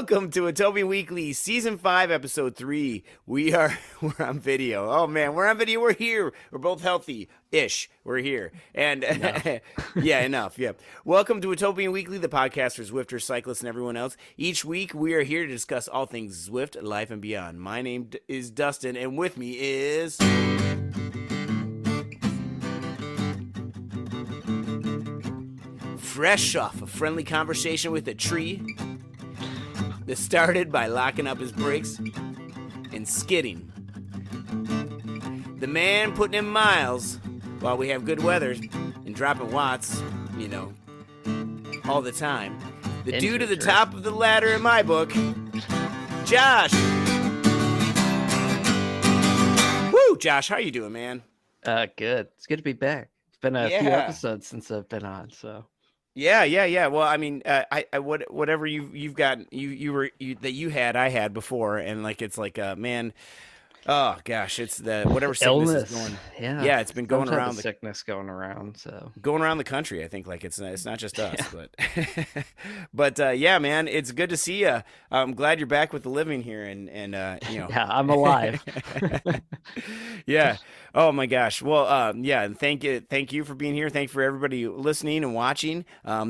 Welcome to Watopian Weekly, Season 5, Episode 3. We're on video. Oh, man, we're on video. We're here. We're both healthy-ish. We're here. And, yeah, enough. Yeah. Welcome to Watopian Weekly, the podcast for Zwifters, cyclists, and everyone else. Each week, we are here to discuss all things Zwift, life, and beyond. My name is Dustin, and with me is... Fresh off a friendly conversation with a tree that started by locking up his brakes and skidding. The man putting in miles while we have good weather and dropping watts, all the time. The dude at the top of the ladder in my book, Josh. Woo, Josh, how you doing, man? Good. It's good to be back. It's been a few episodes since I've been on, so. Yeah. Well, I mean, whatever you've got, I had before, and it's like, man, oh gosh, it's the whatever sickness is going. Yeah, it's been going around. Sickness going around, so going around the country. I think it's not just us, but yeah, man, it's good to see you. I'm glad you're back with the living here, and yeah, I'm alive. Yeah. Oh my gosh. Well, yeah, and thank you for being here. Thank you for everybody listening and watching,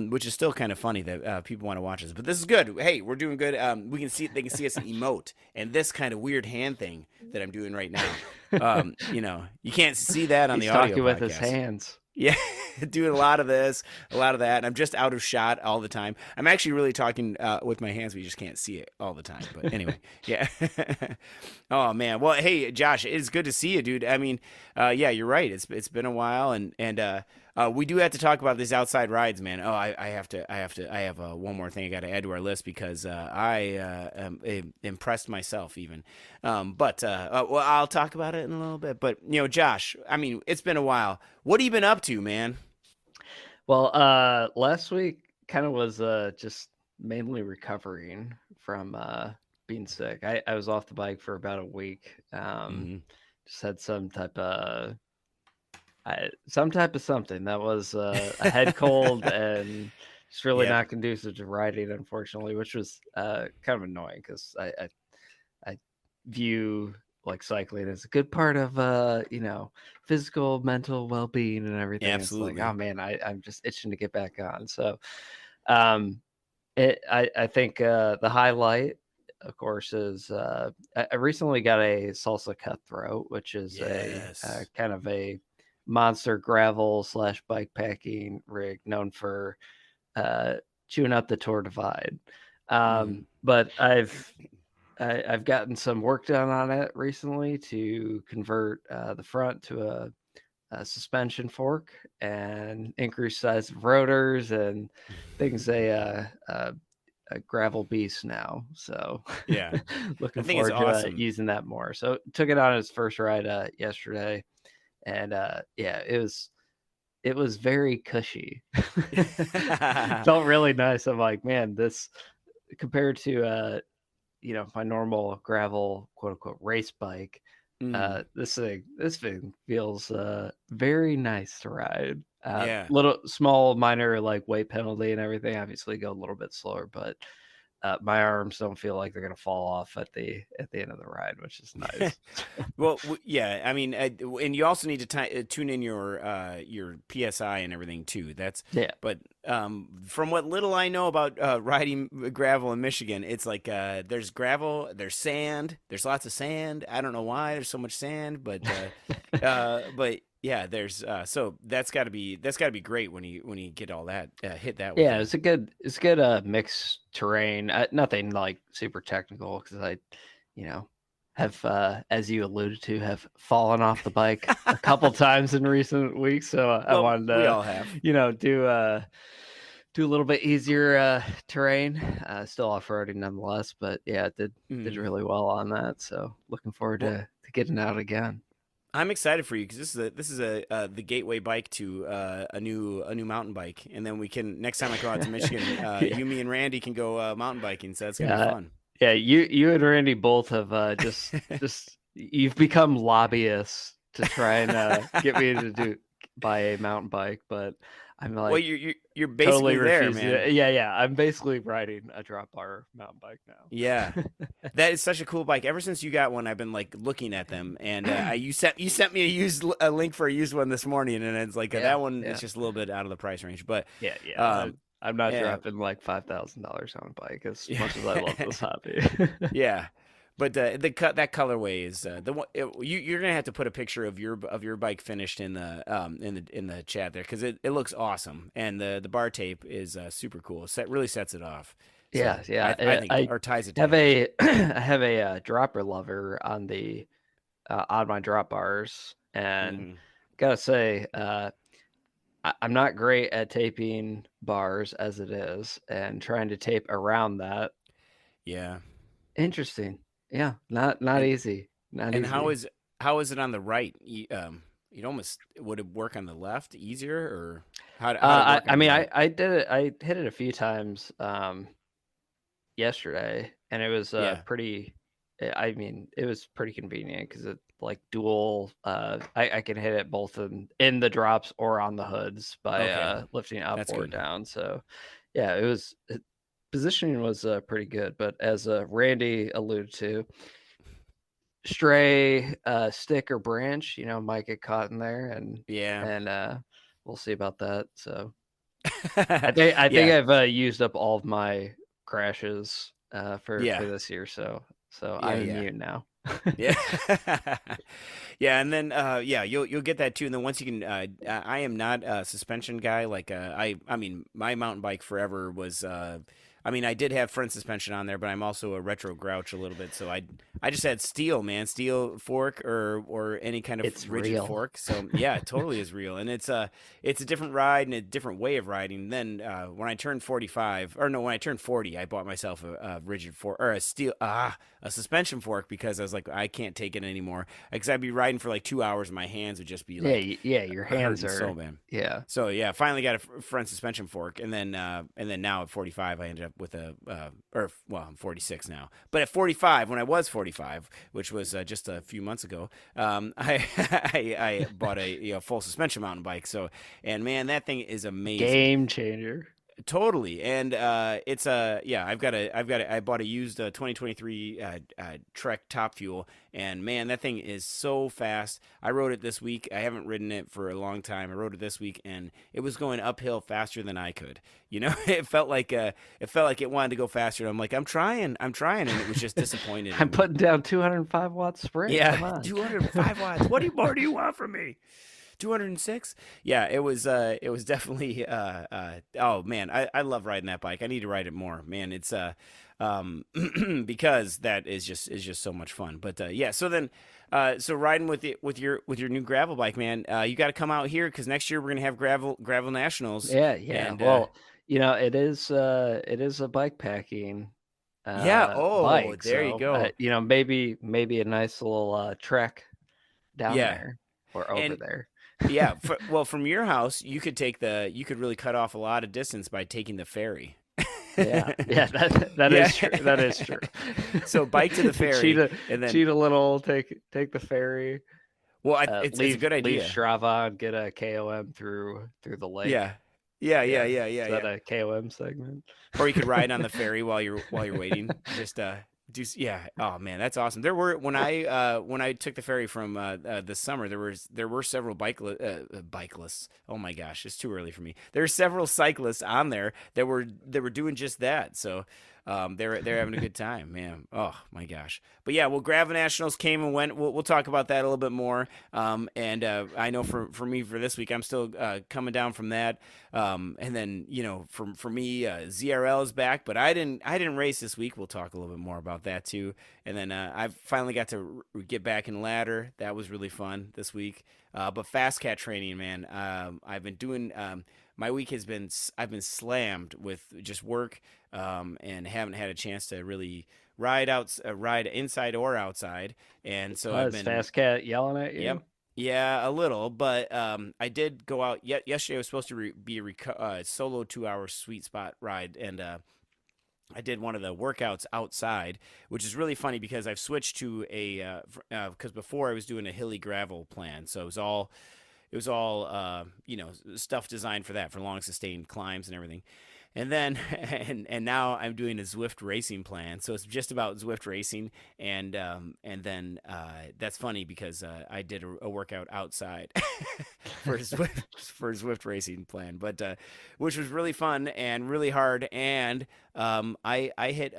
which is still kind of funny that people want to watch us. But this is good. Hey, we're doing good. They can see us emote and this kind of weird hand thing that I'm doing right now. You can't see that on the audio talking with podcast. His hands. Yeah, doing a lot of this, a lot of that, and I'm just out of shot all the time. I'm actually really talking with my hands, but you just can't see it all the time. But anyway, yeah. Oh man, well, hey, Josh, it's good to see you, dude. I mean, yeah, you're right. It's been a while, and we do have to talk about these outside rides, man. Oh, I have one more thing I got to add to our list because I am impressed myself even. But well, I'll talk about it in a little bit. But Josh, I mean, it's been a while. What have you been up to, man? Well, last week kind of was just mainly recovering from being sick. I was off the bike for about a week. Just had some type of something that was a head cold and just really not conducive to riding, unfortunately, which was kind of annoying because I view cycling as a good part of physical, mental well-being and everything. Absolutely. It's like, oh man, I'm just itching to get back on. So I think the highlight, of course, is I recently got a Salsa Cutthroat, which is a kind of a monster gravel / bike packing rig known for chewing up the Tour Divide. But I've gotten some work done on it recently to convert the front to a suspension fork and increase size of rotors and things. A gravel beast now, so yeah, looking forward to using that more. So took it on its first ride yesterday. And yeah, it was very cushy. Felt really nice. I'm like, man, this compared to my normal gravel quote unquote race bike, this thing feels very nice to ride. Little small minor weight penalty and everything. Obviously go a little bit slower, but my arms don't feel like they're gonna fall off at the end of the ride, which is nice. Well, yeah, I mean, and you also need to tune in your PSI and everything too. But from what little I know about riding gravel in Michigan, it's like there's gravel, there's sand, there's lots of sand. I don't know why there's so much sand, but yeah, there's so that's got to be great when you get all that hit that. Yeah, it's a good mixed terrain. Nothing super technical because I, have as you alluded to, have fallen off the bike a couple times in recent weeks. So I wanted to, we all have, do a little bit easier terrain. Still off-roading nonetheless, but yeah, it did really well on that. So looking forward to getting out again. I'm excited for you because this is the gateway bike to a new mountain bike, and then we can next time I go out to Michigan, you, me, and Randy can go mountain biking. So that's gonna be fun. Yeah, you and Randy both have just you've become lobbyists to try and get me to buy a mountain bike, but I'm Well, like you're totally basically there, refusing man. it. Yeah, yeah. I'm basically riding a drop bar mountain bike Yeah. now. That is such a cool bike. Ever since you got one, I've been like looking at them, and you sent me a link for a used one this morning, and it's like Yeah, that one is yeah, just a little bit out of the price range, but yeah, yeah. um, I'm not yeah, dropping like $5,000 on a bike as yeah, much as I love this hobby. yeah. But the cut that colorway is the one you're gonna have to put a picture of your bike finished in the chat there because it looks awesome, and the bar tape is super cool. Really sets it off. So Yeah, yeah. I think I or ties it have together. a I have a dropper lover on my drop bars, and Hmm. gotta say, I'm not great at taping bars as it is, and trying to tape around that. Yeah. Interesting. Yeah, not And easy. Not and easy. how is it on the right? You'd almost would it work on the left easier or how'd it work I on the mean, right? I did it. I hit it a few times yesterday, and it was Yeah. pretty. I mean, it was pretty convenient because it like dual. I can hit it both in the drops or on the hoods by Okay. lifting up That's or good. down. So, yeah, positioning was pretty good. But as Randy alluded to, stray stick or branch, might get caught in there, Yeah. and we'll see about that. So I think Yeah. I've used up all of my crashes for Yeah. this year, so Yeah. I'm Yeah. immune now. Yeah. Yeah, and then yeah, you'll get that too. And then once you can I am not a suspension guy like I mean my mountain bike forever was I mean I did have front suspension on there, but I'm also a retro grouch a little bit. So I just had steel, man, steel fork or any kind of It's rigid real. fork. So yeah, it totally is real. And it's a different ride and a different way of riding. Then when I turned 45 or no, when I turned 40, I bought myself a rigid fork or a suspension fork because I was like, I can't take it anymore. Because I'd be riding for like 2 hours and my hands would just be Yeah, like yeah. Your hands hurting so are, bad. yeah. So yeah, finally got a front suspension fork, and then now at 45, I ended up with or well, I'm 46 now, but at 45, when I was 45, which was just a few months ago, I bought a full suspension mountain bike. So and man, that thing is amazing. Game changer. Totally, and it's yeah. I bought a used 2023 Trek Top Fuel, and man, that thing is so fast. I rode it this week. I haven't ridden it for a long time. I rode it this week, and it was going uphill faster than I could. It felt like it wanted to go faster. And I'm like, I'm trying, and it was just disappointed I'm in me. putting down 205 watt sprint. Yeah, Come on. 205 watts. What more do you want from me? 206. Yeah, it was definitely oh man, I love riding that bike. I need to ride it more, man. It's because that is just so much fun. But yeah, so then so riding with your new gravel bike, man, you got to come out here because next year we're gonna have gravel nationals. Yeah, yeah. And Well, it is a bike packing yeah, oh, bike, there you so go. maybe a nice little trek down Yeah, there or over and there. yeah, well, from your house, you could really cut off a lot of distance by taking the ferry. Yeah, yeah, that Yeah. is true. That is true. So bike to the ferry, and then cheat a little, take the ferry, well, it's a leave good idea. Strava and get a KOM through the lake. Yeah, yeah, yeah, Yeah, yeah, yeah, is that yeah. a KOM segment? Or you could ride on the ferry while you're waiting. Just yeah. Oh man, that's awesome. There were when I took the ferry from this summer, there were several bikelists. Oh my gosh, it's too early for me. There were several cyclists on there that were doing just that. So they're having a good time, man. Oh my gosh. But yeah, well, Gravel Nationals came and went. We'll talk about that a little bit more. And I know for me for this week, I'm still coming down from that. And then for me, ZRL is back, but I didn't race this week. We'll talk a little bit more about that too. And then I finally got to get back in ladder. That was really fun this week. But fast cat training, man. I've been doing. My week I've been slammed with just work, and haven't had a chance to really ride inside or outside. And so I've Is been, Fast Cat yelling at you? yep. Yeah, a little, but I did go out. Yesterday was supposed to be a solo 2 hour sweet spot ride, and I did one of the workouts outside, which is really funny because I've switched to because before I was doing a hilly gravel plan, so it was all stuff designed for that, for long sustained climbs and everything. And then and now I'm doing a Zwift racing plan, so it's just about Zwift racing, and then that's funny because I did a workout outside for a Zwift racing plan, but which was really fun and really hard, and I hit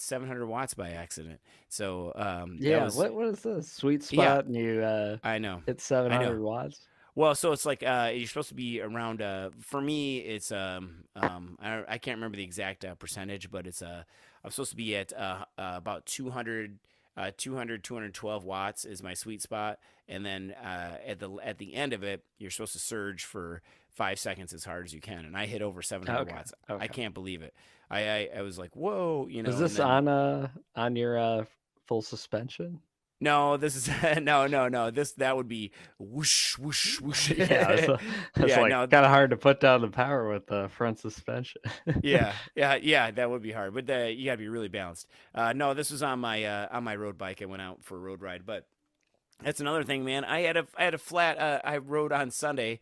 700 watts by accident. So yeah, what is the sweet yeah, spot? And you I know, hit I 700 know. watts. Well, so it's like you're supposed to be around. For me, it's I can't remember the exact percentage, but it's I'm supposed to be at about 212 watts is my sweet spot, and then at the end of it, you're supposed to surge for 5 seconds as hard as you can, and I hit over 700 Okay. watts. I Okay. can't believe it. I was like, whoa, Is and this then on your full suspension? no, this is no. That would be whoosh whoosh whoosh. Yeah, it's Yeah, like no, kind of hard to put down the power with the front suspension. yeah. That would be hard, but you gotta be really balanced. No, this was on my road bike. I went out for a road ride, but that's another thing, man. I had a flat. I rode on Sunday.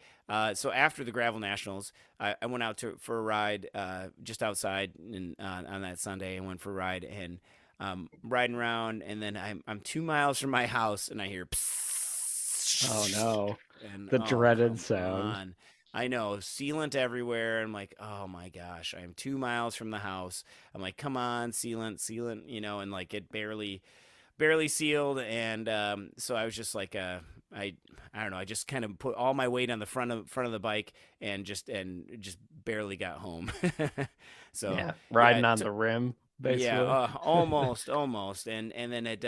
So after the Gravel Nationals, I went out for a ride just outside on that Sunday. I went for a ride and riding around, and then I'm 2 miles from my house, and I hear Oh no, and the oh dreaded come sound. on. I know, sealant everywhere. I'm like, oh my gosh, I am 2 miles from the house. I'm like, come on, sealant, and like it barely sealed, and so I was just like, I don't know, I just kind of put all my weight on the front of the bike and just barely got home. So Yeah, yeah, riding on the rim, yeah, basically. almost, and then it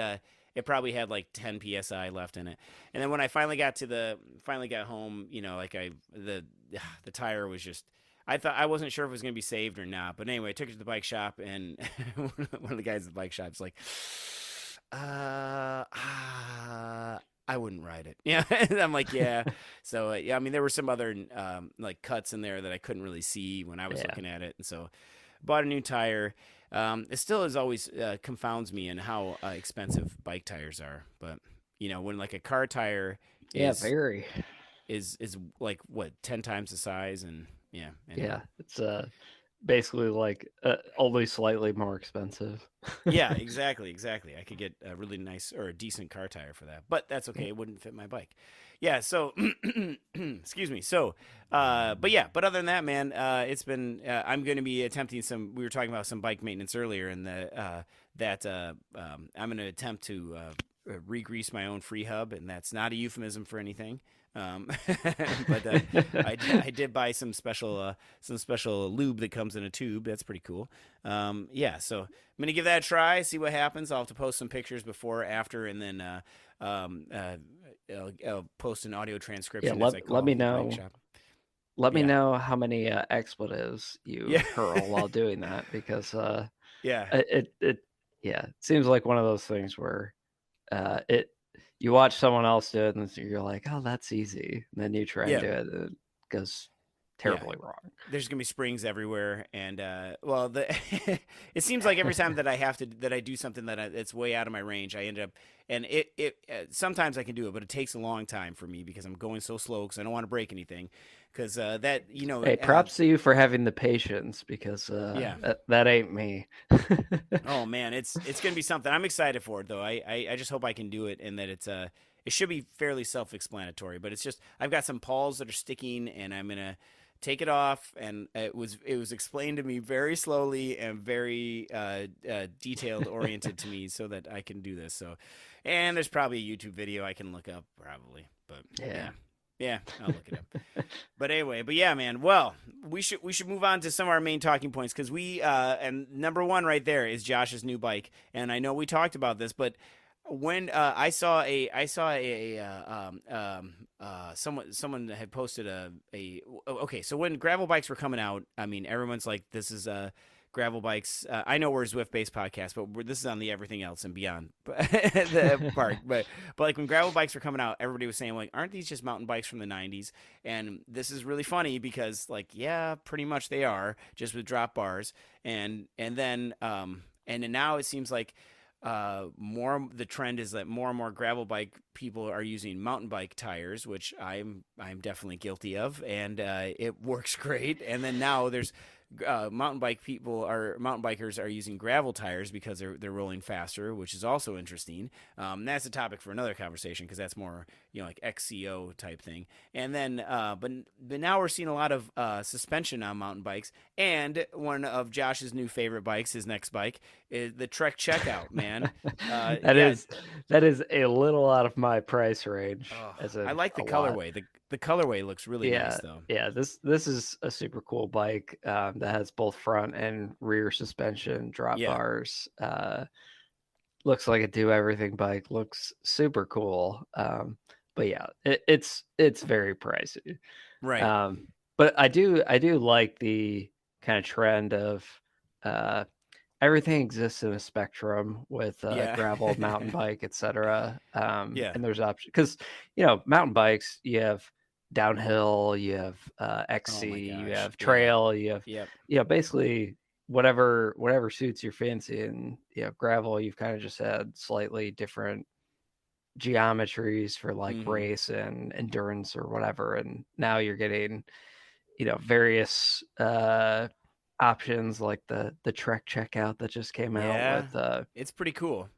probably had like 10 psi left in it, and then when I finally got home, like the tire was just. I wasn't sure if it was gonna be saved or not, but anyway, I took it to the bike shop, and one of the guys at the bike shop's like, I wouldn't ride it. Yeah, I'm like, yeah. So yeah, I mean, there were some other like cuts in there that I couldn't really see when I was Yeah. looking at it, and so bought a new tire. It still is always confounds me in how expensive bike tires are, but when like a car tire Yeah, is very. is like what 10 times the size, and yeah, anyway. Yeah, it's basically like only slightly more expensive. Yeah, exactly. I could get a really nice or a decent car tire for that, but that's okay. It wouldn't fit my bike. Yeah, so excuse me. So, but other than that, man, it's been. I'm going to be attempting some. We were talking about some bike maintenance earlier, and I'm going to attempt to re-grease my own free hub, and that's not a euphemism for anything. But I did buy some special lube that comes in a tube. That's pretty cool. Yeah, so I'm gonna give that a try, see what happens. I'll have to post some pictures before, after, and then I'll post an audio transcription. Yeah, as I call let me the bike know. shop. Let me Yeah, know how many expletives you yeah, hurl while doing that, because yeah, it yeah, it seems like one of those things where it you watch someone else do it and you're like, oh, that's easy, and then you try and yeah. do it and it goes Yeah, terribly wrong. there's gonna be springs everywhere, and it seems like every time that I do something that's way out of my range, I end up, and it sometimes I can do it, but it takes a long time for me because I'm going so slow because I don't want to break anything, because Hey, props to you for having the patience, because yeah. that ain't me. Oh man, it's gonna be something. I'm excited for it though. I just hope I can do it, and that it should be fairly self-explanatory. But it's just I've got some pawls that are sticking, and I'm gonna take it off. And it was explained to me very slowly and very detailed oriented to me, so that I can do this. So, and there's probably a YouTube video I can look up probably, but yeah. Yeah, I'll look it up. But anyway, yeah, man. Well, we should move on to some of our main talking points, because and number one right there is Josh's new bike, and I know we talked about this, but when someone had posted okay, so when gravel bikes were coming out, I mean, everyone's like, this is gravel bikes. I know we're a Zwift-based podcast, but this is on the everything else and beyond the part. But like when gravel bikes were coming out, everybody was saying, like, aren't these just mountain bikes from the 90s? And this is really funny because, like, yeah, pretty much they are, just with drop bars. And then now it seems like the trend is that more and more gravel bike people are using mountain bike tires, which I'm definitely guilty of, and it works great. And then now there's mountain bikers are using gravel tires because they're rolling faster, which is also interesting. That's a topic for another conversation because that's more like XCO type thing. And then but now we're seeing a lot of suspension on mountain bikes. And one of Josh's new favorite bikes, his next bike, is the Trek Checkout. Man, that is a little out of my price range. I like the colorway. The colorway looks really nice though. Yeah, this is a super cool bike that has both front and rear suspension, drop bars. Looks like a do everything bike. Looks super cool. But yeah, it's very pricey. Right. But I do like the kind of trend of everything exists in a spectrum with gravel, mountain bike, etc. And there's options because mountain bikes, you have downhill, you have XC, you have trail, you have basically whatever suits your fancy. And gravel, you've kind of just had slightly different geometries for like race and endurance or whatever, and now you're getting various options like the Trek Checkout that just came out with it's pretty cool,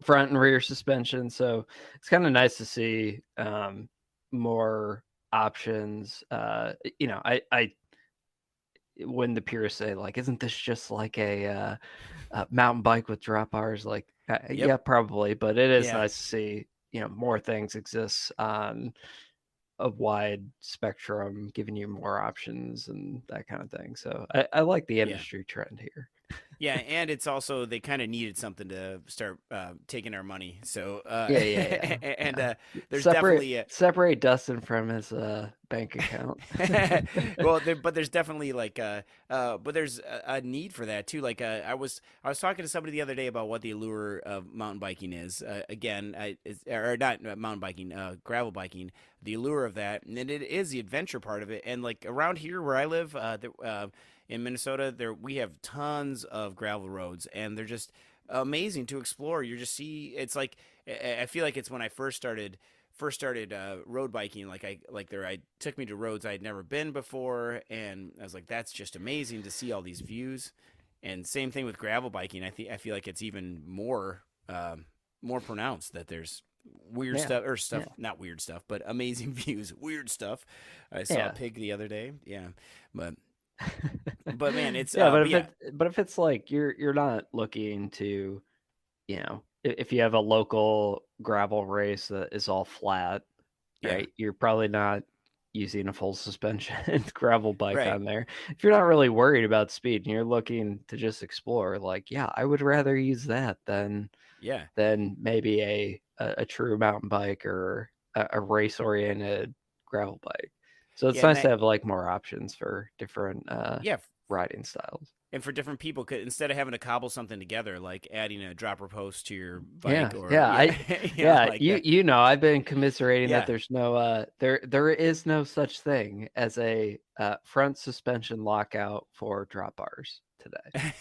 front and rear suspension. So it's kind of nice to see more options. I when the purists say like, isn't this just like a mountain bike with drop bars, like yeah, probably, but it is nice to see more things exist on a wide spectrum, giving you more options and that kind of thing. So I like the industry trend here. Yeah, and it's also they kind of needed something to start taking our money. So and there's definitely separate Dustin from his bank account. Well, but there's definitely like but there's a need for that too. Like I was talking to somebody the other day about what the allure of mountain biking is. Or not mountain biking, gravel biking. The allure of that, and it is the adventure part of it. And like around here where I live, in Minnesota, we have tons of gravel roads, and they're just amazing to explore. You just see, it's like I feel like it's when I first started road biking. I took me to roads I'd never been before, and I was like, that's just amazing to see all these views. And same thing with gravel biking. I feel like it's even more pronounced that there's weird stuff, not weird stuff, but amazing views, weird stuff. I saw a pig the other day. Yeah, but man, it's but if it's like you're not looking to, if you have a local gravel race that is all flat, right? You're probably not using a full suspension gravel bike on there. If you're not really worried about speed and you're looking to just explore, like, I would rather use that than maybe a true mountain bike or a race oriented gravel bike. So it's nice to have like more options for different riding styles. And for different people, instead of having to cobble something together, like adding a dropper post to your I've bike, been commiserating that there's no there is no such thing as a front suspension lockout for drop bars today.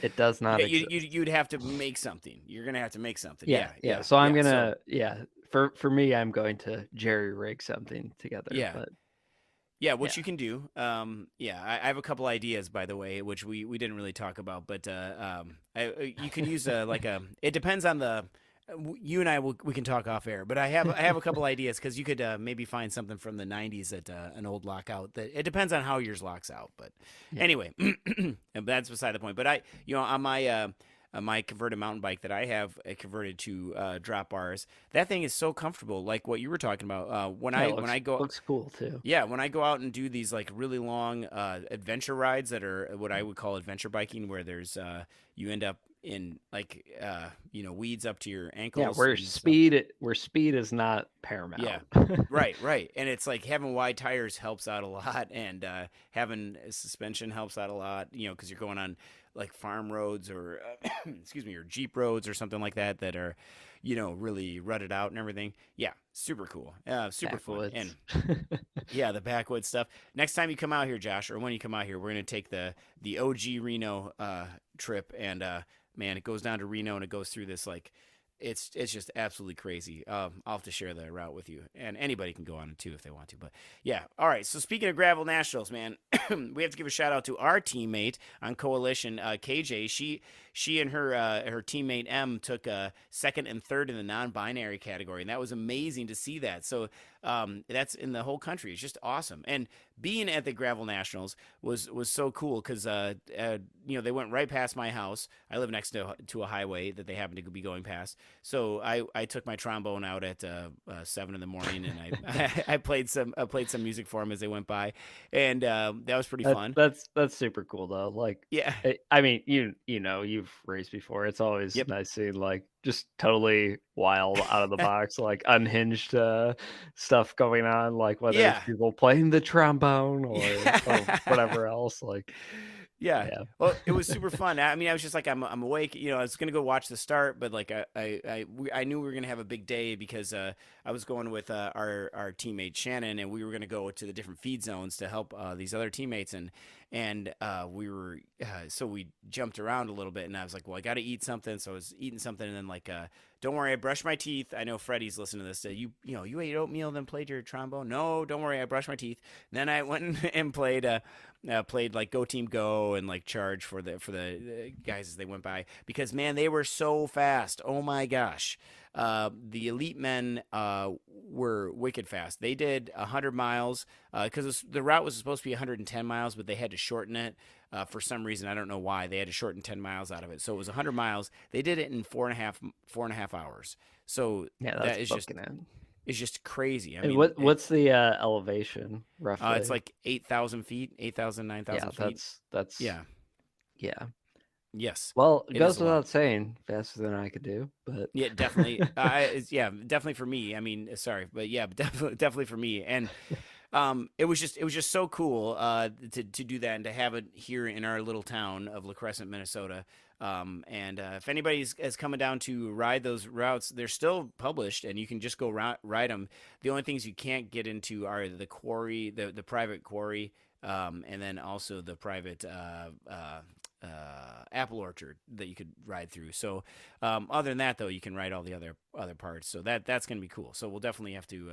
It does not exist. You'd have to make something. You're gonna have to make something. So I'm gonna for me, I'm going to jerry rig something together. Which you can do. I have a couple ideas, by the way, which we didn't really talk about, but you can use it depends on the. You and we can talk off air, but I have a couple ideas because you could maybe find something from the '90s at an old lockout. That it depends on how yours locks out, but anyway, that's beside the point. But on my converted mountain bike that I have converted to drop bars, that thing is so comfortable. Like what you were talking about. When I go, looks cool too. Yeah, when I go out and do these like really long adventure rides that are what I would call adventure biking, where there's you end up in like weeds up to your ankles. Where speed is not paramount. Yeah, right. And it's like having wide tires helps out a lot, and having suspension helps out a lot. Because you're going on like farm roads or or Jeep roads or something like that are really rutted out and everything. Yeah, super cool. Super fun. And the backwoods stuff. Next time you come out here, Josh, or when you come out here, we're gonna take the OG Reno trip, and man, it goes down to Reno and it goes through this like. It's just absolutely crazy. I'll have to share the route with you, and anybody can go on it too if they want to. But yeah, all right. So speaking of gravel nationals, man, we have to give a shout out to our teammate on Coalition, KJ. She and her teammate M took second and third in the non-binary category, and that was amazing to see that. So that's in the whole country. It's just awesome. And being at the gravel nationals was so cool because they went right past my house. I live next to a highway that they happen to be going past. So I took my trombone out at 7 in the morning, and I played some music for them as they went by, and that was pretty fun. That's super cool though. Like, yeah, I mean, you've raced before. It's always nice seeing like just totally wild, out of the box, like unhinged stuff going on, like whether it's people playing the trombone or whatever else. Like, yeah. Well, it was super fun. I mean, I was just like, I'm awake. I was gonna go watch the start, but like I knew we were gonna have a big day because I was going with our teammate Shannon, and we were gonna go to the different feed zones to help these other teammates, and we were so we jumped around a little bit, and I was like, well, I got to eat something, so I was eating something, and then like, don't worry, I brushed my teeth. I know Freddie's listening to this. You ate oatmeal, then played your trombone. No, don't worry, I brushed my teeth. And then I went and played like Go Team Go and like Charge for the guys as they went by, because man, they were so fast. Oh my gosh. The elite men were wicked fast. They did 100 miles because the route was supposed to be 110 miles, but they had to shorten it for some reason. I don't know why. They had to shorten 10 miles out of it. So it was 100 miles. They did it in 4.5 hours. So that is just crazy. I mean, what's the elevation roughly? It's like 8,000 feet, 8,000, 9,000 feet. That's yeah. Yes. Well, it goes without saying, faster than I could do, but yeah, definitely. Definitely for me. I mean, sorry, but yeah, definitely for me. And it was just so cool to do that and to have it here in our little town of La Crescent, Minnesota. And if anybody is coming down to ride those routes, they're still published, and you can just go ride them. The only things you can't get into are the quarry, the private quarry, and then also the private apple orchard that you could ride through. So other than that, though, you can ride all the other parts. So that's going to be cool. So we'll definitely have to.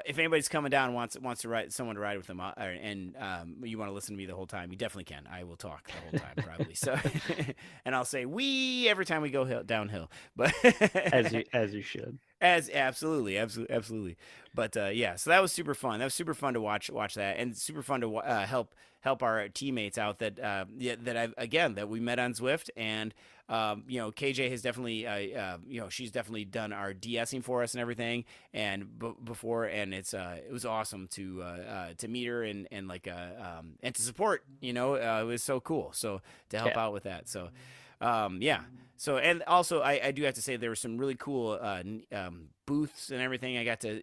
If anybody's coming down and wants to ride someone to ride with them, and you want to listen to me the whole time, you definitely can. I will talk the whole time probably. So, and I'll say "we" every time we go downhill. But as you should. Absolutely. But yeah, so that was super fun. That was super fun to watch that, and super fun to help our teammates out that we met on Zwift, and KJ has definitely she's definitely done our de-essing for us and everything, and before, and it was awesome to meet her and to support. It was so cool. So to help out with that. So So, and also I do have to say there were some really cool booths and everything. I got to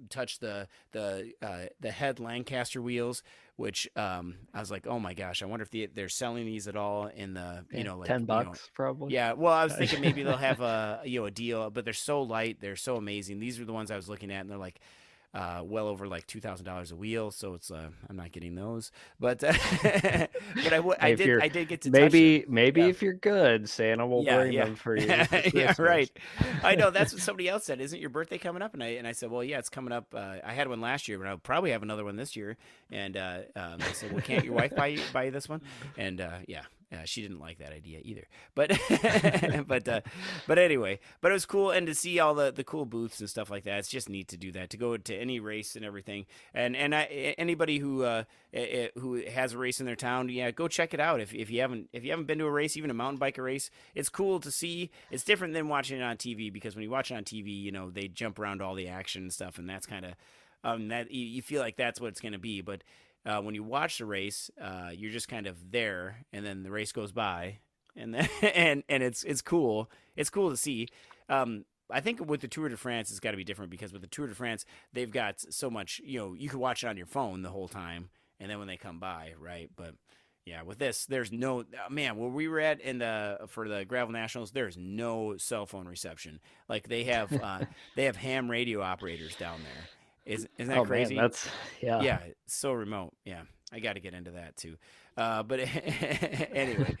touch the head Lancaster wheels, which I was like, oh my gosh, I wonder if they're selling these at all in the like $10 probably. Yeah, well, I was thinking maybe they'll have a deal, but they're so light, they're so amazing. These are the ones I was looking at, and they're like well over like $2,000 a wheel, so it's I'm not getting those, but I did get to maybe touch them. If you're good, Santa will bring them for you. Yeah, right. I know that's what somebody else said. Isn't your birthday coming up? And I said, well, yeah, it's coming up. I had one last year, but I'll probably have another one this year. And they said, well, can't your wife buy you this one? And she didn't like that idea either. But but anyway, but it was cool, and to see all the cool booths and stuff like that. It's just neat to do that, to go to any race and everything. And anybody who has a race in their town, go check it out. If you haven't been to a race, even a mountain biker race, it's cool to see. It's different than watching it on TV, because when you watch it on TV, they jump around all the action and stuff, and that's kind of that you feel like that's what it's going to be. But when you watch the race, you're just kind of there, and then the race goes by, and then and it's cool. It's cool to see. I think with the Tour de France, it's got to be different, because with the Tour de France, they've got so much. You can watch it on your phone the whole time, and then when they come by, right? But yeah, with this, there's no where we were at for the Gravel Nationals, there's no cell phone reception. Like they have ham radio operators down there. Isn't that crazy? Man, yeah, it's so remote. Yeah, I got to get into that too. But anyway,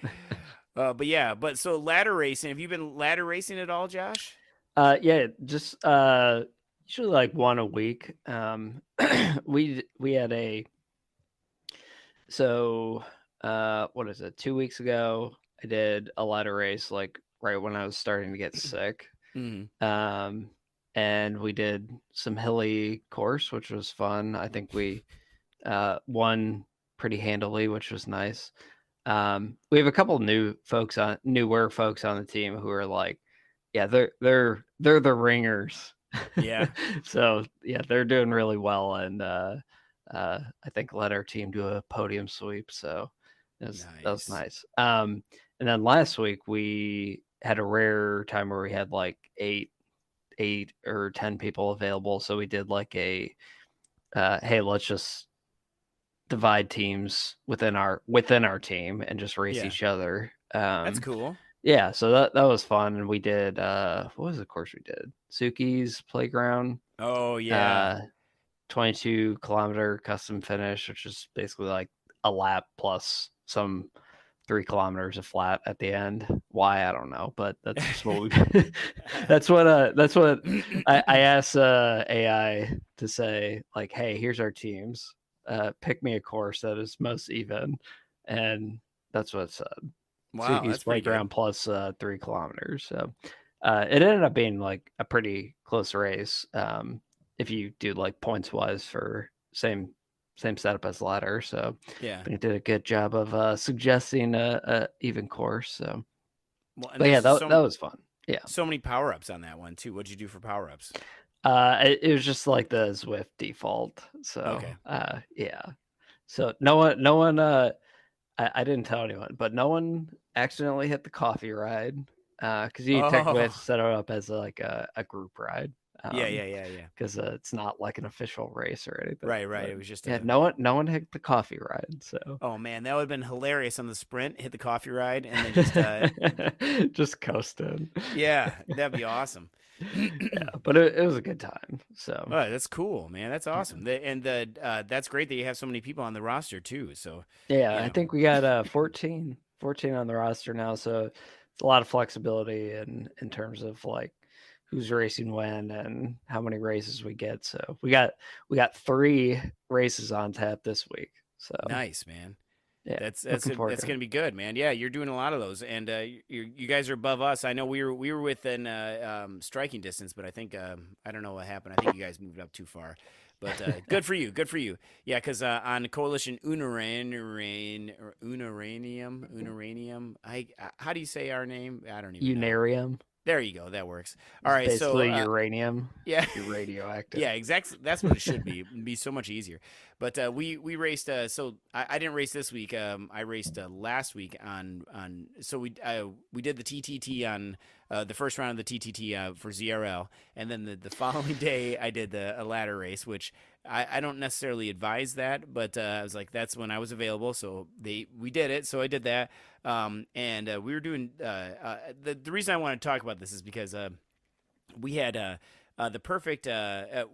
but so ladder racing. Have you been ladder racing at all, Josh? Yeah, just usually like one a week. We had what is it? 2 weeks ago, I did a ladder race like right when I was starting to get sick. Mm-hmm. And we did some hilly course, which was fun. I think we won pretty handily, which was nice. We have a couple newer folks on the team who are like, yeah, they're the ringers. Yeah. So yeah, they're doing really well, and I think led our team to a podium sweep. So that was nice. And then last week we had a rare time where we had like eight or 10 people available. So we did like a hey, let's just divide teams within our team and just race each other. That's cool. Yeah, so that was fun. And we did what was the course we did? Suki's Playground. Oh yeah. 22-kilometer custom finish, which is basically like a lap plus some 3 kilometers of flat at the end. Why, I don't know, but that's just what we that's what I asked AI to say, like, hey, here's our teams. Pick me a course that is most even, and that's what it said. Wow, Suki's that's pretty Playground good. plus 3 kilometers. So it ended up being like a pretty close race. If you do like points wise for same setup as ladder. So Yeah. I did a good job of suggesting a even course. So, Well, and but yeah, there's that was fun. Yeah. so many power ups on that one too. What'd you do for power ups? It was just like the Zwift default. So, Okay. yeah. So no one, I didn't tell anyone, but no one accidentally hit the coffee ride. Because you technically have to Oh. set it up as like a group ride. Yeah. Because it's not like an official race or anything. Right. But It was just yeah, a. no one hit the coffee ride. So Oh man, that would have been hilarious on the sprint. Hit the coffee ride and then just just coasting. yeah, that'd be awesome. Yeah, but it was a good time. So Oh, that's cool, man. That's awesome. That's great that you have so many people on the roster too. So yeah, you I know, think we got 14 on the roster now. So it's a lot of flexibility in terms of like who's racing when and how many races we get. So we got 3 races on tap this week. So nice, man. yeah, That's looking forward that's to it. gonna be good, man. Yeah, you're doing a lot of those, and you guys are above us. I know we were within striking distance, but I think I don't know what happened. I think you guys moved up too far. But good for you, good for you. Yeah, because on Coalition Unuranium. How do you say our name? I don't even know. Unarium. There you go. That works. All It's right. So basically uranium. yeah. You're radioactive. Yeah, exactly. That's what it should be. It'd be so much easier. But we raced. So I didn't race this week. I raced last week on. So we did the TTT on the first round of the TTT for ZRL, and then the following day I did a ladder race, which I don't necessarily advise that, but I was like that's when I was available, so we did it. So I did that, and we were doing the reason I want to talk about this is because we had. The perfect.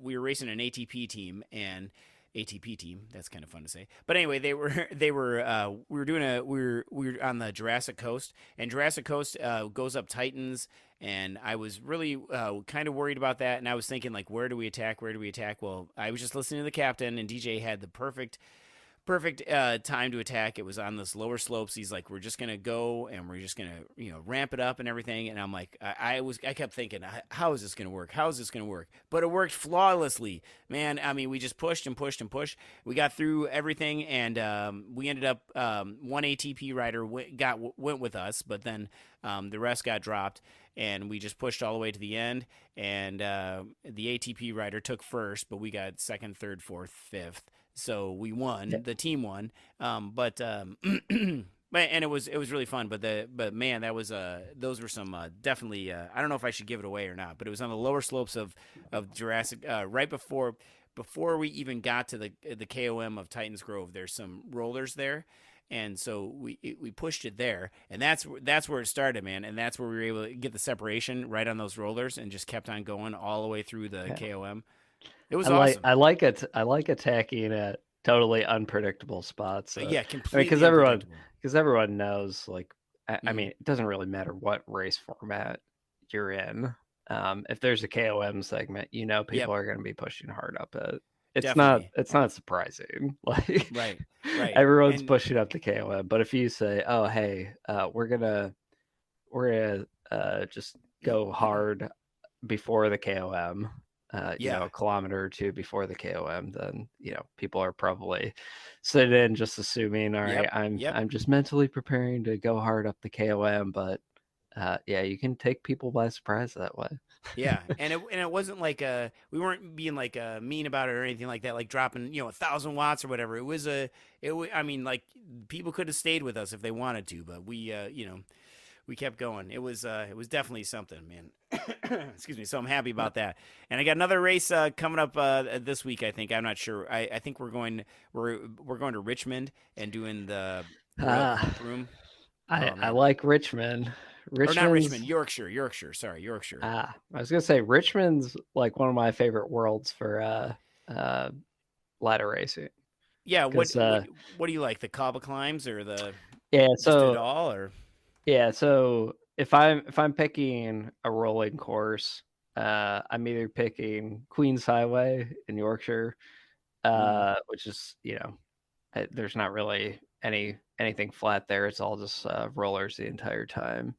We were racing an ATP team and ATP team. That's kind of fun to say. But anyway, they were. We were doing we were on the Jurassic Coast, and Jurassic Coast goes up Titans, and I was really kind of worried about that, and I was thinking like, where do we attack? Where do we attack? Well, I was just listening to the captain, and DJ had the perfect time to attack. It was on this lower slopes. He's like, we're just gonna go and we're just gonna ramp it up and everything. And I'm like, I kept thinking, how is this gonna work? How is this gonna work? But it worked flawlessly, man. I mean, we just pushed and pushed and pushed. We got through everything, and we ended up one ATP rider went with us, but then the rest got dropped. And we just pushed all the way to the end, and the ATP rider took first, but we got second, third, fourth, fifth. So we won. Yeah. The team won. But and it was really fun. But man, that was those were some definitely. I don't know if I should give it away or not, but it was on the lower slopes of Jurassic right before we even got to the KOM of Titans Grove. There's some rollers there. And so we pushed it there, and that's where it started, man. And that's where we were able to get the separation right on those rollers, and just kept on going all the way through the KOM. It was awesome. I like it. I like attacking at totally unpredictable spots. Yeah, I mean, completely because everyone knows like I mean, it doesn't really matter what race format you're in. If there's a KOM segment, people are going to be pushing hard up it. It's Definitely. not surprising. Like Right. everyone's And pushing up the KOM. But if you say, "Oh, hey, we're gonna just go hard before the KOM," a kilometer or two before the KOM, then people are probably sitting in just assuming, all right, I'm just mentally preparing to go hard up the KOM, but you can take people by surprise that way. Yeah, and it wasn't like we weren't being like mean about it or anything like that, like dropping 1,000 watts or whatever. I mean, like people could have stayed with us if they wanted to, but we kept going. It was definitely something, man. Excuse me. So I'm happy about that. And I got another race coming up this week. I think I'm not sure. I think we're going to Richmond and doing the room. I like Richmond. Or not Richmond, Yorkshire. Sorry, Yorkshire. I was gonna say Richmond's like one of my favorite worlds for ladder racing. Yeah, what do you like? The Kaba climbs or the so just it all or so if I'm picking a rolling course, I'm either picking Queen's Highway in Yorkshire, which is there's not really anything flat there. It's all just rollers the entire time.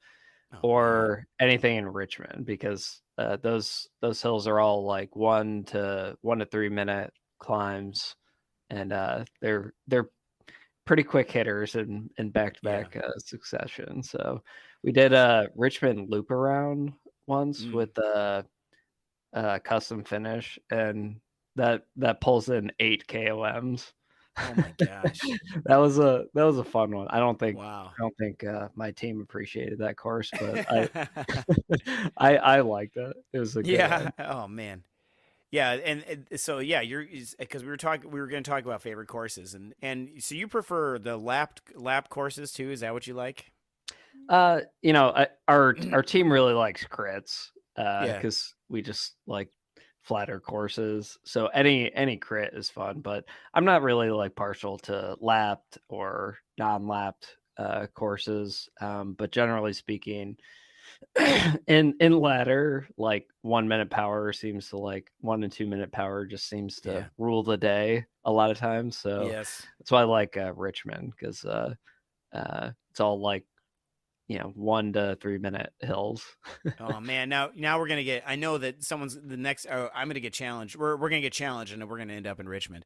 Or anything in Richmond, because those hills are all like 1 to 3 minute climbs, and they're pretty quick hitters in back-to-back succession. So we did a Richmond loop around once with the custom finish, and that pulls in 8 KOMs. Oh my gosh. That was a fun one. I don't think my team appreciated that course, but I liked it. It was a good one. Oh man. Yeah, and so you're because we were going to talk about favorite courses, and so you prefer the lap courses too? Is that what you like? Our team really likes crits because we just like flatter courses. So any crit is fun, but I'm not really like partial to lapped or non-lapped courses. But generally speaking, in ladder, like 1 minute power seems to 1 and 2 minute power just seems to rule the day a lot of times. So that's why I like Richmond, because it's all like 1 to 3 minute hills. Oh man, now we're gonna get. I know that someone's the next. I'm gonna get challenged. We're gonna get challenged, and we're gonna end up in Richmond.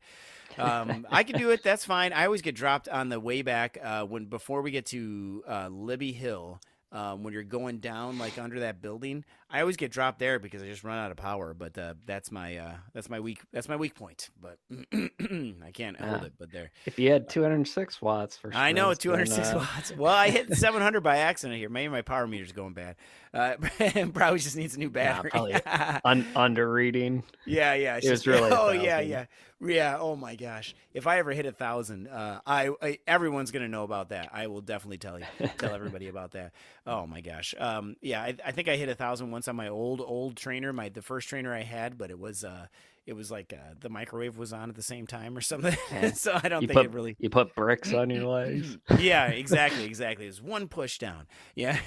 I can do it. That's fine. I always get dropped on the way back before we get to Libby Hill. When you're going down like under that building, I always get dropped there because I just run out of power. But that's my weak point. But I can't hold it. But there, if you had 206 watts for I know 206 watts. Well, I hit 700 by accident here. Maybe my power meter's going bad. Probably just needs a new battery. Under reading. Yeah. It was really. Oh yeah. Oh my gosh. If I ever hit 1,000, everyone's gonna know about that. I will definitely tell everybody about that. Oh my gosh. I think I hit 1,000 once on my old trainer, the first trainer I had, but it was like the microwave was on at the same time or something. So I don't think it really. You put bricks on your legs. Yeah, exactly. It's one push down. Yeah.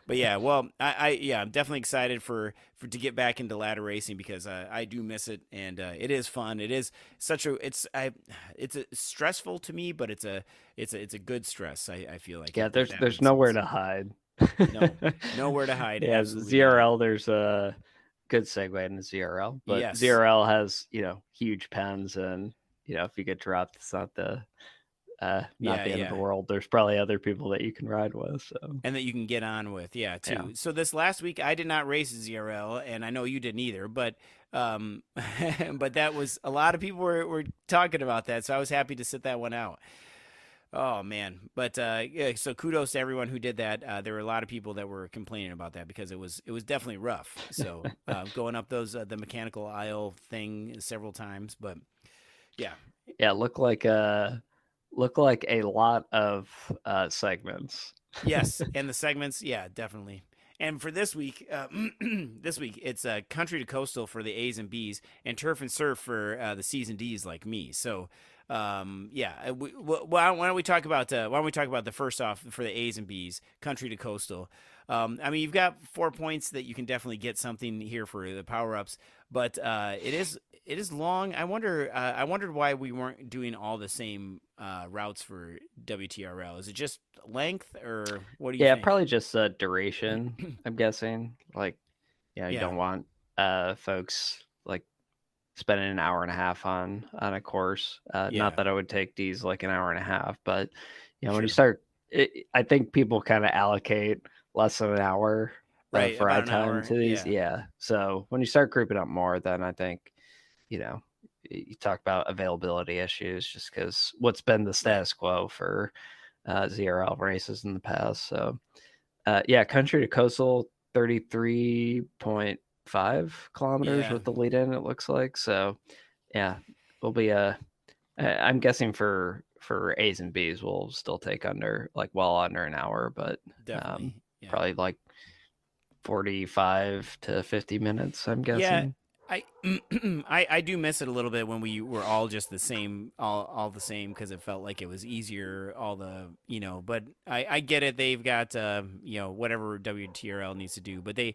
But yeah, well, I'm definitely excited for to get back into ladder racing because I do miss it, and it is fun. It is it's stressful to me, but it's a good stress. I feel like there's nowhere to hide. No, nowhere to hide. Yeah, ZRL. There's a good segue into ZRL, but ZRL has huge pens, and if you get dropped, it's not the end of the world. There's probably other people that you can ride with, and that you can get on with, too. Yeah. So this last week I did not race ZRL, and I know you didn't either, but but that was a lot of people were talking about that, so I was happy to sit that one out. Oh man, but so kudos to everyone who did that. There were a lot of people that were complaining about that because it was definitely rough. So going up those the mechanical aisle thing several times, but looked like a lot of segments. Yes, and the segments, definitely. And for this week, this week it's country to coastal for the A's and B's, and turf and surf for the C's and D's like me. So, yeah, why don't we talk about the first off for the A's and B's, country to coastal. I mean, you've got 4 points that you can definitely get something here for the power ups, but it is long. I wondered why we weren't doing all the same routes for WTRL. Is it just length, or what do you think? Probably just duration. I'm guessing. Like, you don't want folks like spending an hour and a half on a course. Not that I would take these like an hour and a half, but when you start, I think people kind of allocate less than an hour right, for ride time to these. Yeah. So when you start creeping up more, then I think, you talk about availability issues, just because what's been the status quo for ZRL races in the past. So, country to coastal, 33.5 kilometers with the lead in, it looks like. So, we'll be I'm guessing for A's and B's, we'll still take under an hour, but definitely probably like 45 to 50 minutes, I'm guessing. I do miss it a little bit when we were all just the same, all the same, because it felt like it was easier. All the but I get it. They've got whatever WTRL needs to do, but they're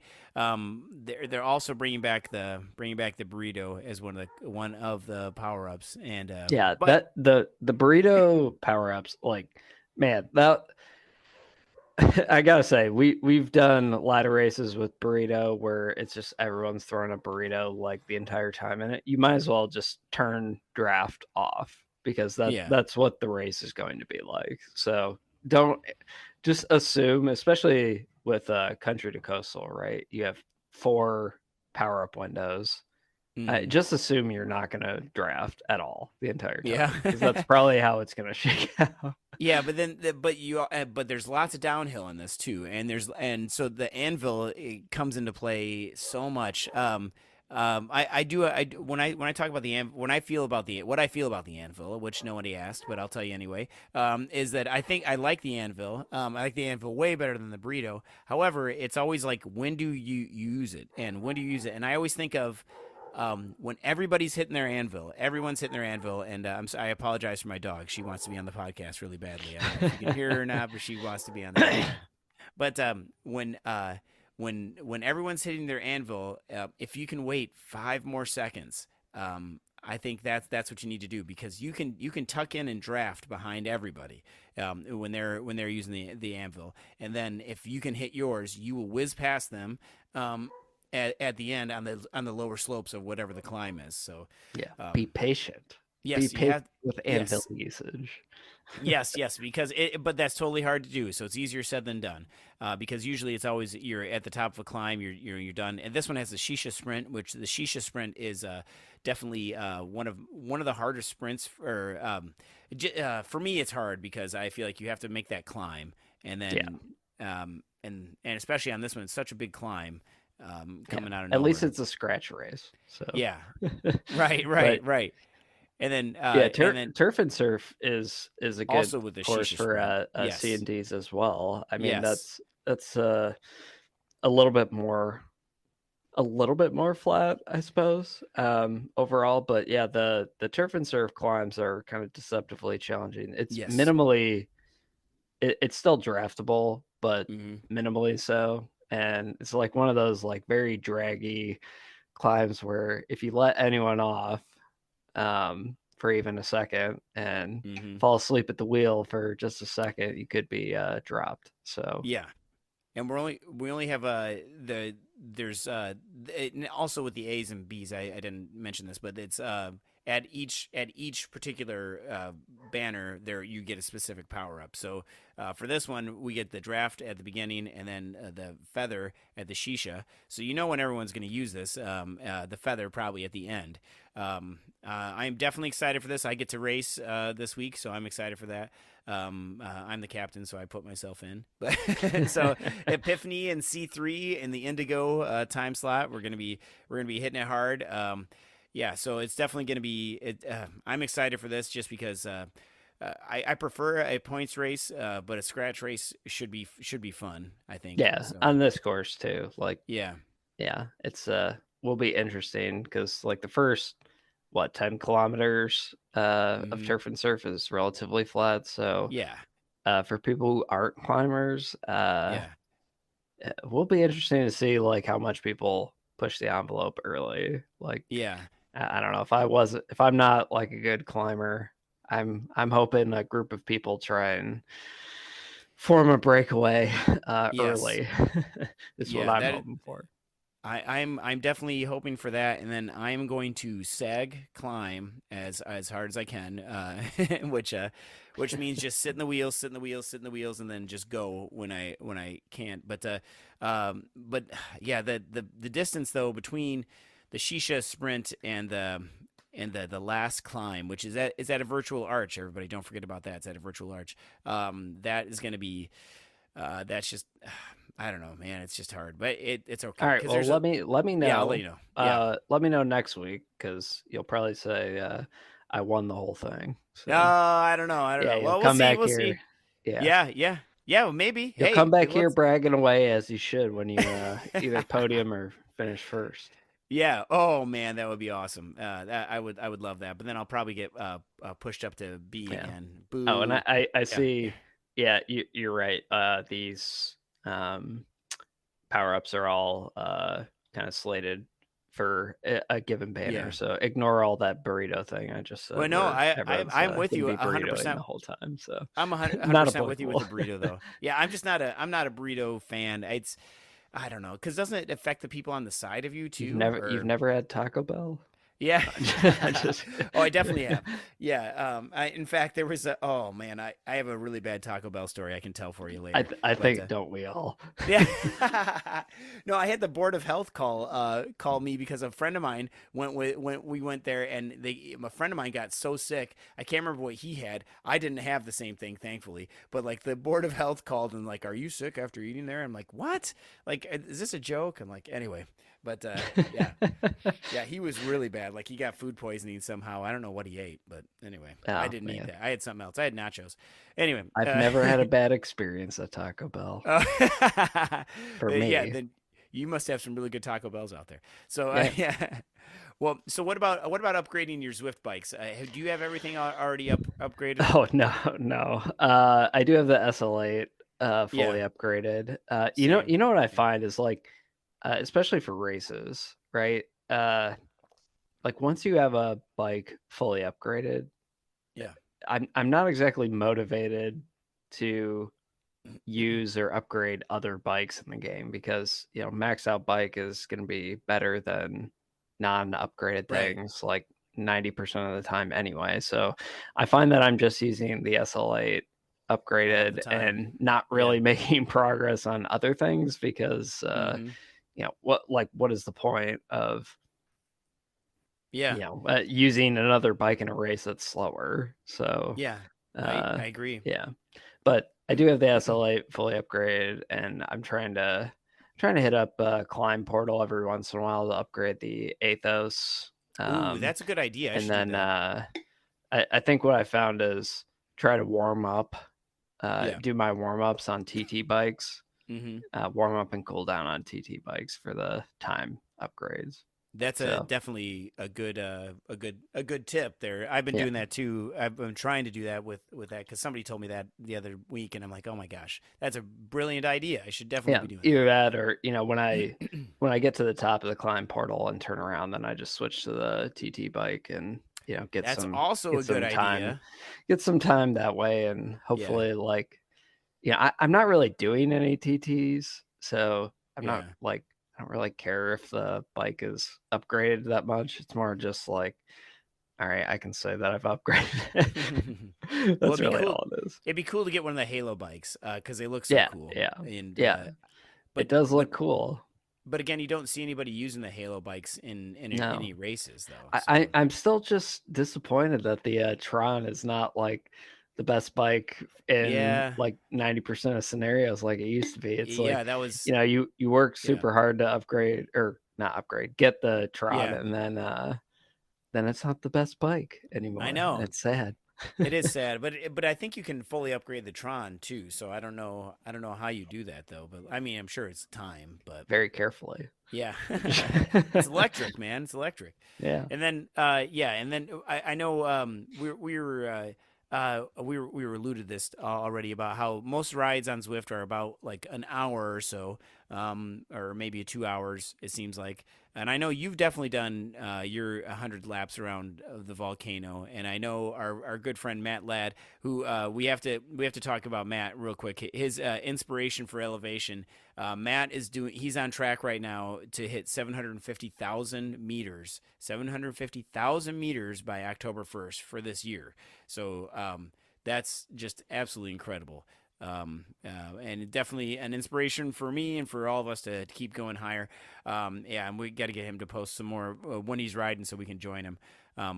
also bringing back the burrito as one of the power ups, and but the burrito power ups, like, man, that. I gotta say, we've done ladder races with burrito where it's just everyone's throwing a burrito like the entire time in it. You might as well just turn draft off, because that's what the race is going to be like. So don't just assume, especially with country to coastal, right? You have 4 power up windows. Just assume you're not going to draft at all the entire time, because that's probably how it's going to shake out. Yeah, but there's lots of downhill in this too, and so the anvil comes into play so much. When I talk about what I feel about the anvil, which nobody asked, but I'll tell you anyway, is that I think I like the anvil. I like the anvil way better than the burrito. However, it's always like, when do you use it, and when do you use it? And I always think of when everybody's hitting their anvil, everyone's hitting their anvil, and I apologize for my dog. She wants to be on the podcast really badly. I don't know if you can hear her or not, but she wants to be on the podcast. But when everyone's hitting their anvil, if you can wait 5 more seconds, I think that's what you need to do, because you can tuck in and draft behind everybody when they're using the anvil, and then if you can hit yours, you will whiz past them. At the end on the lower slopes of whatever the climb is. So be patient. Yes, be patient with anvil usage. yes, because but that's totally hard to do. So it's easier said than done. Because usually it's always, you're at the top of a climb, you're done. And this one has the Shisha Sprint, which the Shisha Sprint is definitely one of the hardest sprints. For me, it's hard because I feel like you have to make that climb, and then and especially on this one, it's such a big climm. Coming out of nowhere. At least it's a scratch race. So right. And then turf and surf is a good also with the course for C&Ds as well. I mean, that's a little bit more flat, I suppose, overall. But the turf and surf climbs are kind of deceptively challenging. It's minimally, it's still draftable, but minimally so. And it's like one of those like very draggy climbs where if you let anyone off for even a second and fall asleep at the wheel for just a second, you could be dropped. So and we only have there's also with the A's and B's, I didn't mention this, but it's at each particular banner there you get a specific power up. So for this one we get the draft at the beginning, and then the feather at the Shisha. So when everyone's going to use this, the feather probably at the end. I'm definitely excited for this. I get to race this week, so I'm excited for that. I'm the captain, so I put myself in. So Epiphany and C3 in the Indigo time slot, we're gonna be hitting it hard. So it's definitely going to be. I'm excited for this just because I prefer a points race, but a scratch race should be fun, I think. Yeah, So on this course too. Like, yeah. yeah, it's will be interesting because like the first 10 kilometers of Hmm. turf and surf is relatively flat. So Yeah. for people who aren't climbers, Yeah. it will be interesting to see like how much people push the envelope early. Like, Yeah. I don't know if I'm not like a good climber, I'm hoping a group of people try and form a breakaway Yes. early. Is what Yeah. I'm That hoping for. I'm definitely hoping for that, and then I'm going to sag climb as hard as I can, which means just sit in the wheels, sit in the wheels, sit in the wheels, and then just go when I can't. But yeah, the distance though between the shisha sprint and the last climb, which is at a virtual arch. Everybody, don't forget about that. It's at a virtual arch. That is going to be that's just I don't know, man. It's just hard, but it's okay All right. because Well, there's a let me yeah. I'll let know. you know. Yeah. Let me know next week because you'll probably say I won the whole thing. So I don't know. I don't yeah, know. you'll Well, we'll come see. back We'll here. see. Yeah, Yeah. Yeah. Yeah. Well, maybe. you'll come Hey, back here let's. bragging away as you should when you either podium or finish first. Yeah. Oh man, that would be awesome. I would love that. But then I'll probably get pushed up to B Yeah. again. Oh, and Boo. I Yeah. see. Yeah, you're right. These power ups are all kind of slated for a given banner. Yeah. So ignore all that burrito thing I just said, Well, no, where I'm everyone's with going to you be 100%. burritoing the whole time. So I'm 100 not percent with you with applicable. the burrito though. Yeah, I'm not a burrito fan. It's I don't know because doesn't it affect the people on the side of you too? You've Or never had Taco Bell? yeah. I just Oh, I definitely have. Yeah. In fact, there was oh man, I have a really bad Taco Bell story I can tell for you later. I But think don't we all? yeah. No, I had the board of health call me because a friend of mine we went there and a friend of mine got so sick. I can't remember what he had. I didn't have the same thing, thankfully. But like the board of health called and like, "Are you sick after eating there?" I'm like, "What? Like, is this a joke?" I'm like, "Anyway." But yeah. Yeah, he was really bad. Like he got food poisoning somehow. I don't know what he ate, but anyway, I Oh didn't eat man, that. I had something else. I had nachos. Anyway, I've never had a bad experience at Taco Bell. uh, For yeah, me, then you must have some really good Taco Bells out there. So yeah. yeah. Well, so what about upgrading your Zwift bikes? Do you have everything already upgraded? Oh no, no. I do have the SL8 fully Yeah, upgraded. same. You know what I Yeah, find is like, especially for races, right? Like once you have a bike fully upgraded, yeah, I'm not exactly motivated to use or upgrade other bikes in the game because max out bike is going to be better than non-upgraded right. things like 90% of the time anyway. So I find that I'm just using the SL8 All the upgraded time. and not Yeah. really making progress on other things because Mm-hmm. what is the point of Yeah. using another bike in a race that's slower? So Yeah. uh I agree. yeah, but I do have the SL8 fully upgraded, and I'm trying to hit up Climb Portal every once in a while to upgrade the Athos. Ooh, that's a good idea. I And should do then that. I think what I found is try to warm up, Yeah. do my warm ups on TT bikes, Mm-hmm. warm up and cool down on TT bikes for the time upgrades. That's So definitely a good tip there. I've been yeah. doing that too. I've been trying to do that with that because somebody told me that the other week, and I'm like, oh my gosh, that's a brilliant idea. I should definitely Yeah, be doing either that or that. when I get to the top of the climb portal and turn around, then I just switch to the TT bike and That's also a good idea. get some time that way, and Yeah, hopefully like I'm not really doing any TTs, so I'm not yeah. like I don't really care if the bike is upgraded that much. It's more just like, all right, I can say that I've upgraded it. Well, That's really all it is. It'd be cool to get one of the Halo bikes because they look so Yeah, cool. yeah, And yeah. It does look cool. but again, you don't see anybody using the Halo bikes in No, any races though. I'm still just disappointed that the Tron is not like the best bike in Yeah, like 90% of scenarios like it used to be. It's yeah, like, that was you work yeah, super hard to upgrade or not upgrade, get the Tron, yeah. and then it's not the best bike I anymore. And know. it's sad. It is sad, but I think you can fully upgrade the Tron too. So I don't know how you do that though. But I mean, I'm sure it's time. But Very carefully. yeah, it's electric, man. It's electric. Yeah. And then yeah, and then I know we were alluded this already about how most rides on Zwift are about like an hour or so, or maybe 2 hours. It seems like. And I know you've definitely done your 100 laps around the volcano, and I know our good friend Matt Ladd, who we have to talk about Matt real quick. His inspiration for elevation. Matt is he's on track right now to hit 750,000 meters, 750,000 meters by October 1st for this year. So that's just absolutely incredible. And definitely an inspiration for me and for all of us to keep going higher. Yeah, and we got to get him to post some more when he's riding so we can join him.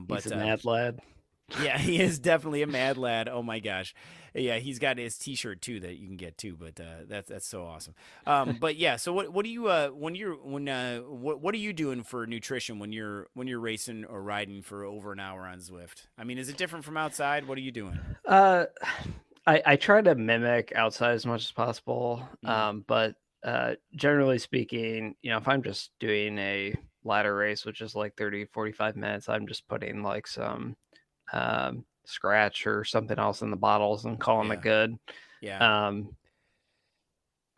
He's a mad lad. Yeah, he is definitely a mad lad. Oh my gosh, yeah, he's got his T-shirt too that you can get too. But that's so awesome. But yeah, so what do you what are you doing for nutrition when you're racing or riding for over an hour on Zwift? I mean, is it different from outside? What are you doing? I try to mimic outside as much as possible. But generally speaking, if I'm just doing a ladder race, which is like 30, 45 minutes, I'm just putting like some scratch or something else in the bottles and calling it good. Yeah.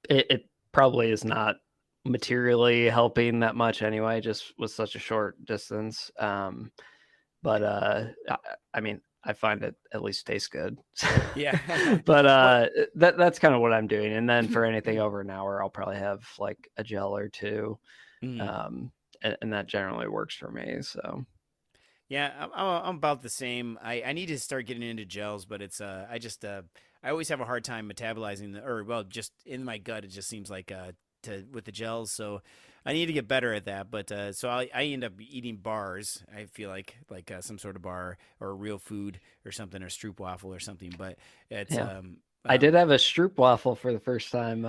It probably is not materially helping that much anyway, just with such a short distance. But I mean, I find it at least tastes good. Yeah. But that's kind of what I'm doing. And then for anything over an hour, I'll probably have like a gel or two. And that generally works for me. So yeah, I'm about the same. I need to start getting into gels, but it's I always have a hard time metabolizing just in my gut it just seems like with the gels. So I need to get better at that. But so I end up eating bars. I feel like some sort of bar or real food or something or stroop waffle or something. But it's I did have a stroop waffle for the first time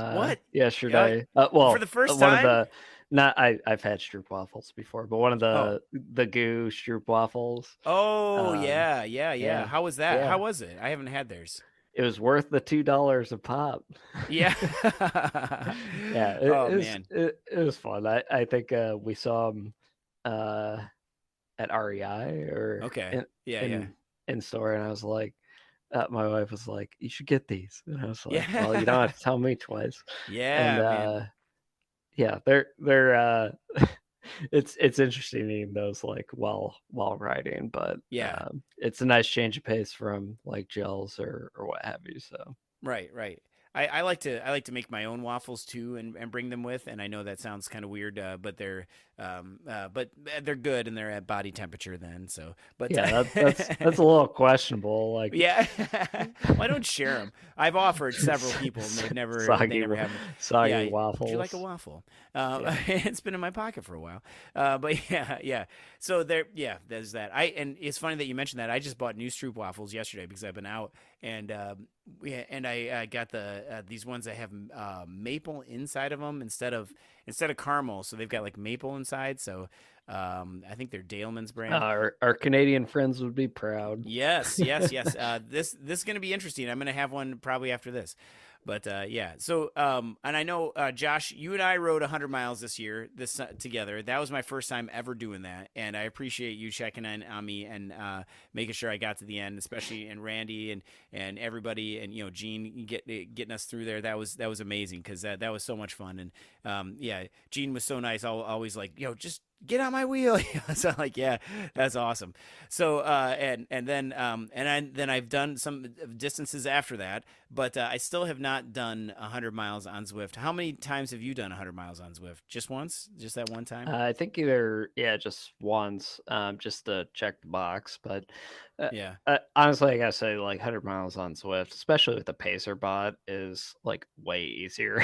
yesterday. For the first one time? of the I've had stroop waffles before, but one of the goo stroop waffles. Oh yeah. How was that? Yeah. How was it? I haven't had theirs. It was worth the $2 a pop. Yeah. Yeah. It was fun. I think we saw them at REI or in store, and I was like, my wife was like, "You should get these," and I was like, "Well, you don't have to tell me twice." Yeah, and yeah, they're it's interesting eating those like while riding, but it's a nice change of pace from like gels or what have you. So right. I like to make my own waffles too and bring them with, and I know that sounds kind of weird, but they're good and they're at body temperature then. So, but yeah, that's a little questionable. Like, yeah, well, I don't share them. I've offered several people, and they never have them. Soggy waffles. Would you like a waffle? It's been in my pocket for a while, but yeah. So there's that. And it's funny that you mentioned that. I just bought new Stroop waffles yesterday because I've been out, and I got these ones that have maple inside of them instead of caramel. So they've got like maple inside. So I think they're Daleman's brand. Our Canadian friends would be proud. Yes. This is going to be interesting. I'm going to have one probably after this. But yeah, so and I know Josh, you and I rode 100 miles this year together. That was my first time ever doing that, and I appreciate you checking in on me and making sure I got to the end, especially and Randy and everybody and Gene getting us through there. That was amazing because that was so much fun. And yeah, Gene was so nice. Always like just get on my wheel. So I'm like, yeah, that's awesome. So and then I've done some distances after that, but I still have not done 100 miles on Zwift. How many times have you done 100 miles on Zwift? Just once? Just that one time? I think just once, just to check the box. But yeah, honestly, I gotta say, like 100 miles on Zwift, especially with the Pacer bot, is like way easier.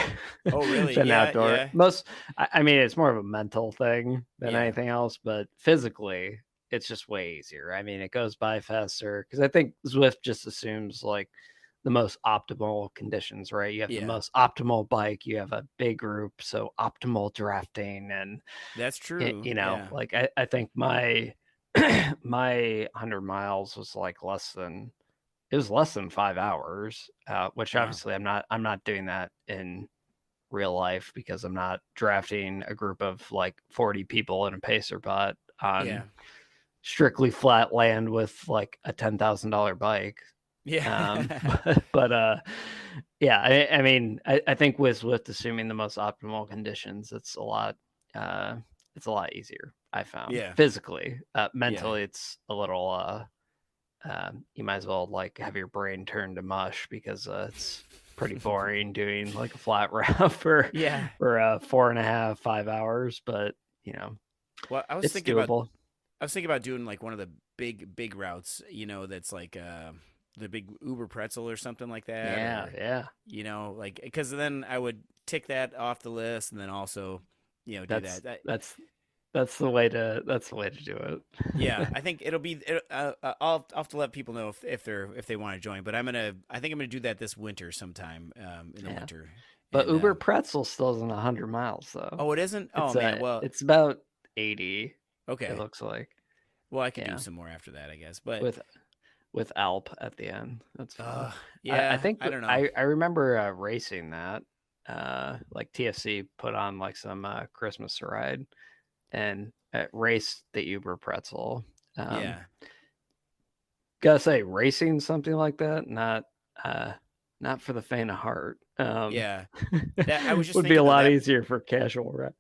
Oh, really? than Yeah, outdoor. yeah. I mean, it's more of a mental thing than anything else, but physically, it's just way easier. I mean, it goes by faster because I think Zwift just assumes like the most optimal conditions, right? You have the most optimal bike, you have a big group, so optimal drafting, and that's true. Like I think my my 100 miles was like less than it was less than 5 hours, which obviously I'm not doing that in real life because I'm not drafting a group of like 40 people in a pacer bot on strictly flat land with like a $10,000 bike. But yeah, I mean, I think with assuming the most optimal conditions, it's a lot easier. I found physically, mentally, it's a little. You might as well like have your brain turn to mush because it's pretty boring doing like a flat route for 4.5, 5 hours. But you know, well, I was thinking about doing like one of the big routes. You know, that's like the big Uber pretzel or something like that. You know, like because then I would tick that off the list, and then also, you know, do that. That's the way to do it. Yeah, I think it'll be. I'll have to let people know if they want to join. But I think I'm gonna do that this winter sometime in the winter. But Uber Pretzel still isn't 100 miles though. Oh, it isn't. Oh man, well, it's about 80. Okay, it looks like. Well, I could do some more after that, I guess. But with Alp at the end, that's fun. Yeah, I think I don't know. I remember racing that. Like TFC put on like some Christmas ride. And race the Uber Pretzel. Gotta say, racing something like that, not for the faint of heart. That I was just would be a lot easier for casual ride.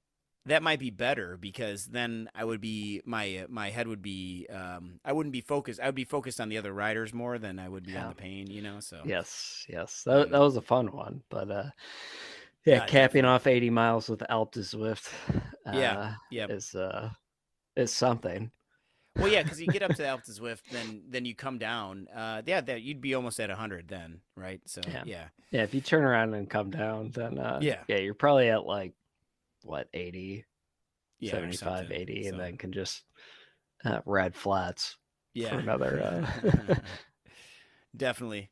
That might be better because then I would be my head would be I wouldn't be focused. I would be focused on the other riders more than I would be on the pain. You know, so yes, that was a fun one, but. Yeah, capping off 80 miles with Alp to Zwift. Is something. Well, yeah, because you get up to Alp to Zwift, then you come down. That you'd be almost at 100 then, right? So yeah. If you turn around and come down, then you're probably at like what 80, 75, 80, and then can just ride flats for another. Definitely.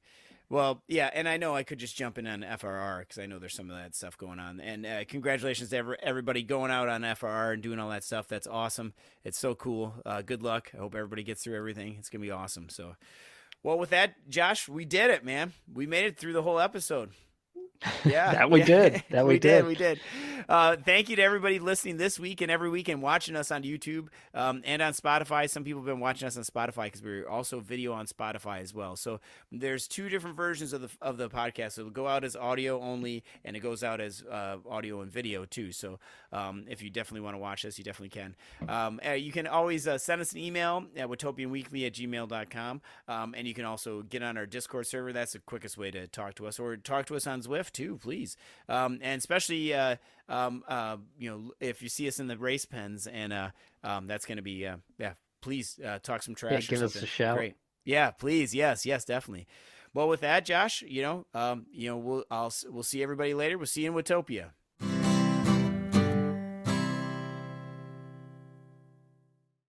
Well, yeah, and I know I could just jump in on FRR because I know there's some of that stuff going on. And congratulations to everybody going out on FRR and doing all that stuff. That's awesome. It's so cool. Good luck. I hope everybody gets through everything. It's going to be awesome. So, well, with that, Josh, we did it, man. We made it through the whole episode. Yeah, that we did. We did. Thank you to everybody listening this week and every week and watching us on YouTube and on Spotify. Some people have been watching us on Spotify because we're also video on Spotify as well. So there's two different versions of the podcast. So it'll go out as audio only, and it goes out as audio and video too. So if you definitely want to watch this, you definitely can. You can always send us an email at WatopianWeekly@gmail.com, and you can also get on our Discord server. That's the quickest way to talk to us, or talk to us on Zwift too, please. And especially if you see us in the race pens, and that's going to be please talk some trash. Give us a shout. Great. Yeah, please. Yes, definitely. Well, with that, Josh, we'll see everybody later. We'll see you in Watopia.